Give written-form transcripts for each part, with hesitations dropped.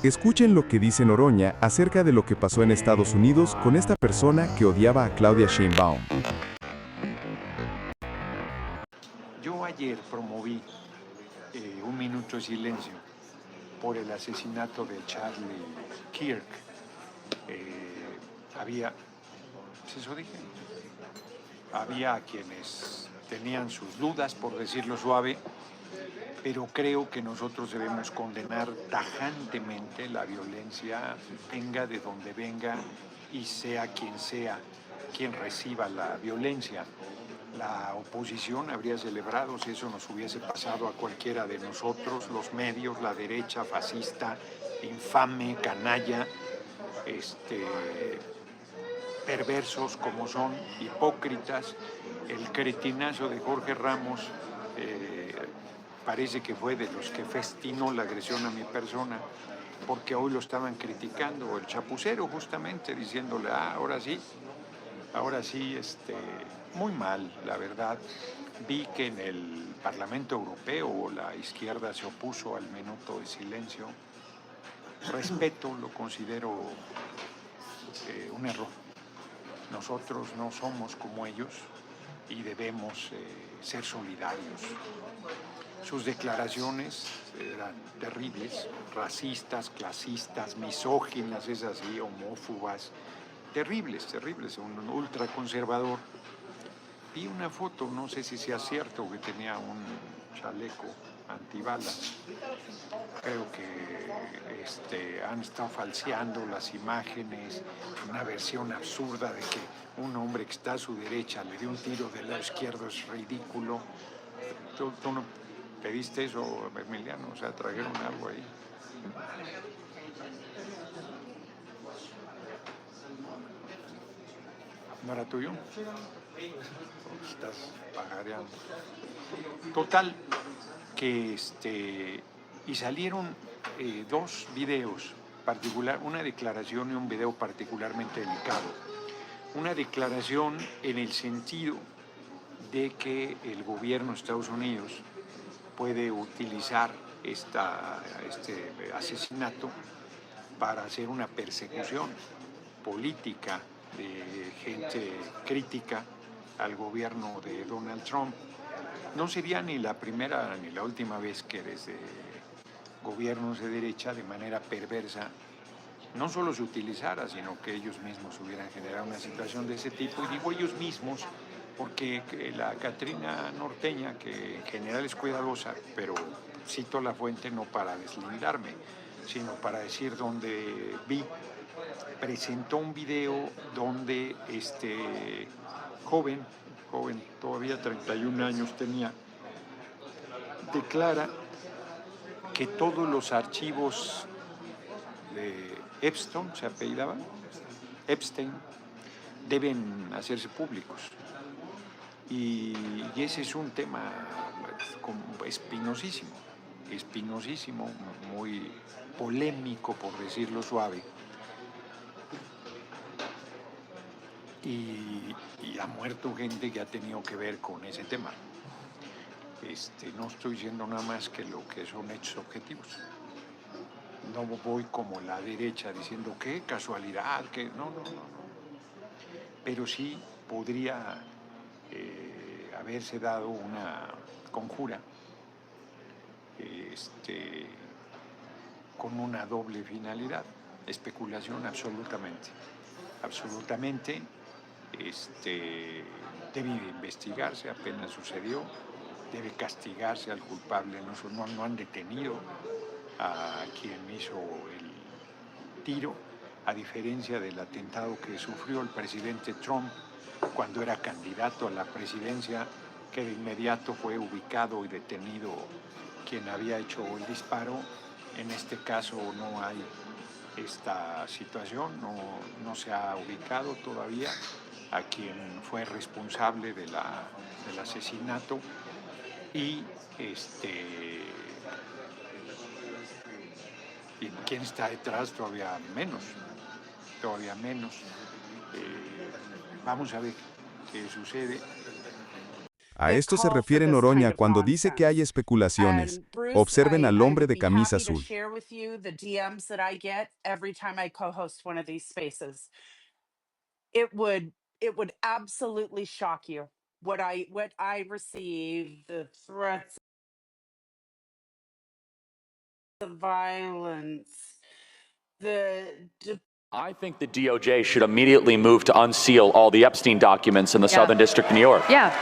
Escuchen lo que dice Noroña acerca de lo que pasó en Estados Unidos con esta persona que odiaba a Claudia Sheinbaum. Yo ayer promoví un minuto de silencio por el asesinato de Charlie Kirk. Había quienes tenían sus dudas, por decirlo suave, pero creo que nosotros debemos condenar tajantemente la violencia, venga de donde venga y sea quien reciba la violencia. La oposición habría celebrado si eso nos hubiese pasado a cualquiera de nosotros, los medios, la derecha fascista, infame, canalla, perversos como son, hipócritas. El cretinazo de Jorge Ramos parece que fue de los que festinó la agresión a mi persona, porque hoy lo estaban criticando, el chapucero justamente, diciéndole, ahora sí, muy mal, la verdad. Vi que en el Parlamento Europeo la izquierda se opuso al minuto de silencio. Respeto, lo considero un error. Nosotros no somos como ellos y debemos ser solidarios. Sus declaraciones eran terribles, racistas, clasistas, misóginas, es así, homófobas, terribles, un ultraconservador. Vi una foto, no sé si sea cierto, que tenía un chaleco antibalas. Creo que han estado falseando las imágenes, una versión absurda de que un hombre que está a su derecha le dio un tiro del lado izquierdo, es ridículo. ¿Tú no pediste eso, Emiliano? O sea, trajeron algo ahí. ¿No era tuyo? Estás pagareando. Total, que y salieron dos videos, una declaración y un video particularmente delicado. Una declaración en el sentido de que el gobierno de Estados Unidos puede utilizar este asesinato para hacer una persecución política de gente crítica al gobierno de Donald Trump. No sería ni la primera ni la última vez que desde gobiernos de derecha, de manera perversa, no solo se utilizara, sino que ellos mismos hubieran generado una situación de ese tipo. Y digo ellos mismos porque la Catrina norteña, que en general es cuidadosa, pero cito la fuente no para deslindarme, sino para decir donde vi, presentó un video donde joven, todavía 31 años tenía, declara que todos los archivos de Epstein, se apellidaba, Epstein, deben hacerse públicos. Y ese es un tema espinosísimo, muy polémico, por decirlo suave. Y ha muerto gente que ha tenido que ver con ese tema. No estoy diciendo nada más que lo que son hechos objetivos. No voy como la derecha diciendo qué casualidad, que no. Pero sí podría haberse dado una conjura con una doble finalidad, especulación absolutamente. Debe investigarse, apenas sucedió, debe castigarse al culpable. No han detenido a quien hizo el tiro, a diferencia del atentado que sufrió el presidente Trump cuando era candidato a la presidencia, que de inmediato fue ubicado y detenido quien había hecho el disparo. En este caso no hay esta situación, no se ha ubicado todavía a quien fue responsable del asesinato y quién está detrás todavía menos. Vamos a ver qué sucede. A esto se refiere Noroña cuando dice que hay especulaciones. Observen al hombre de camisa azul. It would it would absolutely shock you what I receive, the threats of violence, the I think the DOJ should immediately move to unseal all the Epstein documents in the Southern District of New York. Yeah.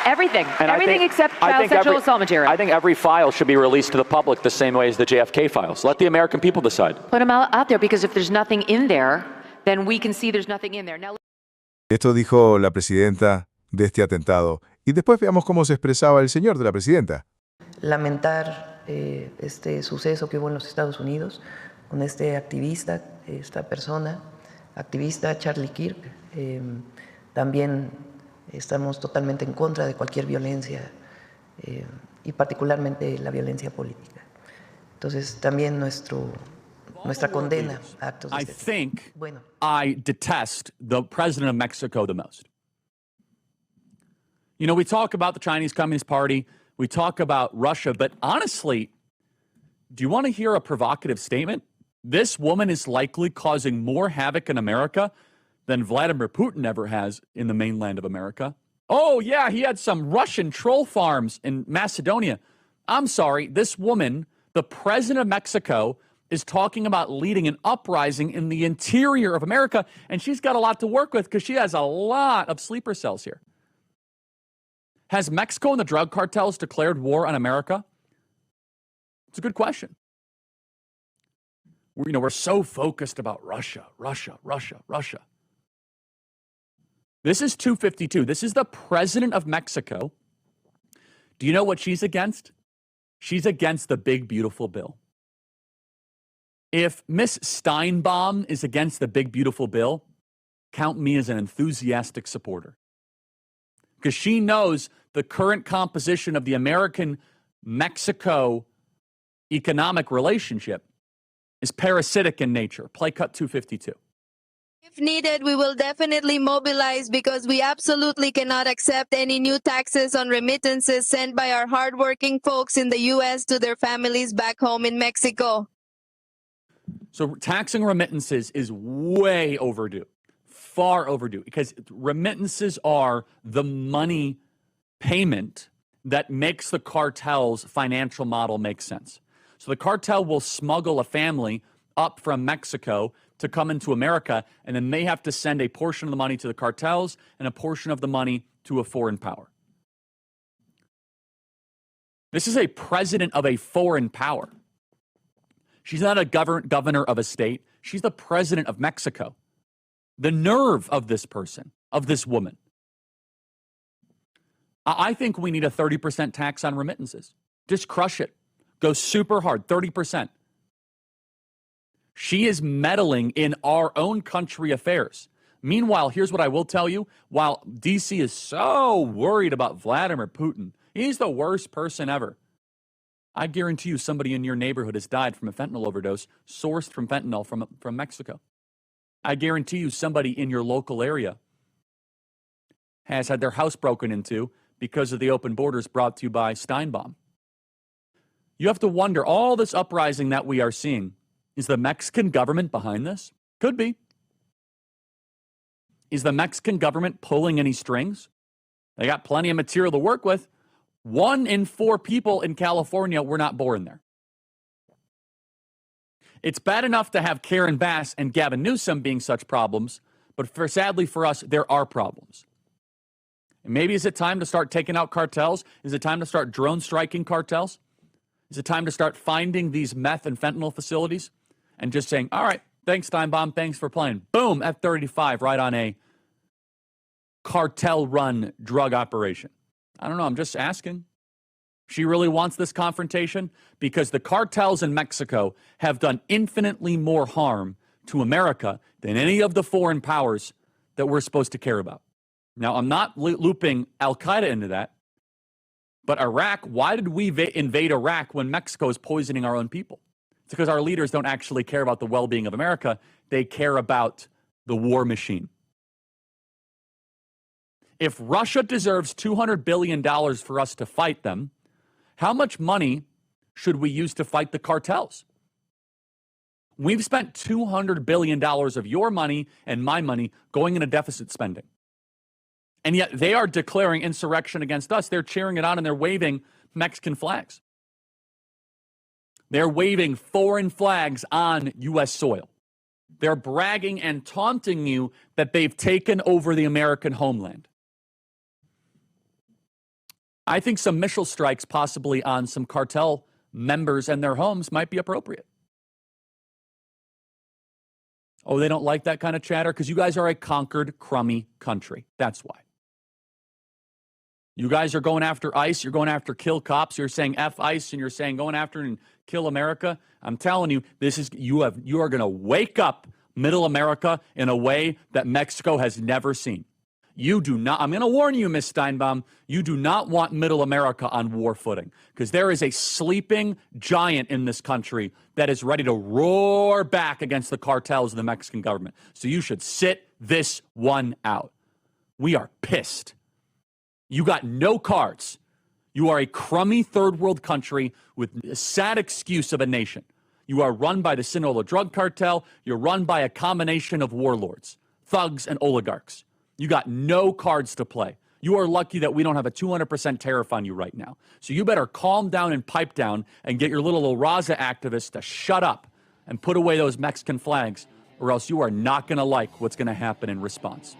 Everything. Everything except child sexual assault material. I think every file should be released to the public the same way as the JFK files. Let the American people decide. Put them out there, because if there's nothing in there, then we can see there's nothing in there. Now, Esto dijo la presidenta de este atentado. Y después veamos cómo se expresaba el señor de la presidenta. Lamentar este suceso que hubo en los Estados Unidos con este activista, esta persona, activista Charlie Kirk. También estamos totalmente en contra de cualquier violencia y particularmente la violencia política. Entonces también nuestra condena a actos de este tipo. I detest the president of Mexico the most. You know, we talk about the Chinese Communist Party, we talk about Russia, but honestly, do you want to hear a provocative statement? This woman is likely causing more havoc in America than Vladimir Putin ever has in the mainland of America. Oh, yeah, he had some Russian troll farms in Macedonia. I'm sorry, this woman, the president of Mexico, is talking about leading an uprising in the interior of America, and she's got a lot to work with because she has a lot of sleeper cells here. Has Mexico and the drug cartels declared war on America? It's a good question. We're so focused about Russia. This is 252. This is the president of Mexico. Do you know what she's against? She's against the big, beautiful bill. If Miss Steinbaum is against the big, beautiful bill, count me as an enthusiastic supporter. Because she knows the current composition of the American-Mexico economic relationship is parasitic in nature. Play cut 252. If needed, we will definitely mobilize because we absolutely cannot accept any new taxes on remittances sent by our hardworking folks in the U.S. to their families back home in Mexico. So taxing remittances is way overdue, far overdue, because remittances are the money payment that makes the cartel's financial model make sense. So the cartel will smuggle a family up from Mexico to come into America, and then they have to send a portion of the money to the cartels and a portion of the money to a foreign power. This is a president of a foreign power. She's not a governor of a state. She's the president of Mexico. The nerve of this person, of this woman. I think we need a 30% tax on remittances. Just crush it. Go super hard, 30%. She is meddling in our own country affairs. Meanwhile, here's what I will tell you. While D.C. is so worried about Vladimir Putin, he's the worst person ever. I guarantee you somebody in your neighborhood has died from a fentanyl overdose sourced from fentanyl from Mexico. I guarantee you somebody in your local area has had their house broken into because of the open borders brought to you by Steinbaum. You have to wonder, all this uprising that we are seeing, is the Mexican government behind this? Could be. Is the Mexican government pulling any strings? They got plenty of material to work with. 1 in 4 people in California were not born there. It's bad enough to have Karen Bass and Gavin Newsom being such problems, but sadly for us, there are problems. And maybe is it time to start taking out cartels? Is it time to start drone striking cartels? Is it time to start finding these meth and fentanyl facilities and just saying, all right, thanks, Steinbaum, thanks for playing. Boom, F-35 right on a cartel-run drug operation. I don't know, I'm just asking. She really wants this confrontation because the cartels in Mexico have done infinitely more harm to America than any of the foreign powers that we're supposed to care about. Now, I'm not looping Al-Qaeda into that, but Iraq, why did we invade Iraq when Mexico is poisoning our own people? It's because our leaders don't actually care about the well-being of America. They care about the war machine. If Russia deserves $200 billion for us to fight them, how much money should we use to fight the cartels? We've spent $200 billion of your money and my money going into deficit spending. And yet they are declaring insurrection against us. They're cheering it on and they're waving Mexican flags. They're waving foreign flags on U.S. soil. They're bragging and taunting you that they've taken over the American homeland. I think some missile strikes possibly on some cartel members and their homes might be appropriate. Oh, they don't like that kind of chatter because you guys are a conquered, crummy country. That's why. You guys are going after ICE. You're going after kill cops. You're saying F ICE and you're saying going after and kill America. I'm telling you, you are going to wake up middle America in a way that Mexico has never seen. You do not, I'm going to warn you, Ms. Steinbaum, you do not want middle America on war footing because there is a sleeping giant in this country that is ready to roar back against the cartels of the Mexican government. So you should sit this one out. We are pissed. You got no cards. You are a crummy third world country with a sad excuse of a nation. You are run by the Sinaloa drug cartel. You're run by a combination of warlords, thugs, and oligarchs. You got no cards to play. You are lucky that we don't have a 200% tariff on you right now. So you better calm down and pipe down and get your little Raza activists to shut up and put away those Mexican flags, or else you are not going to like what's going to happen in response.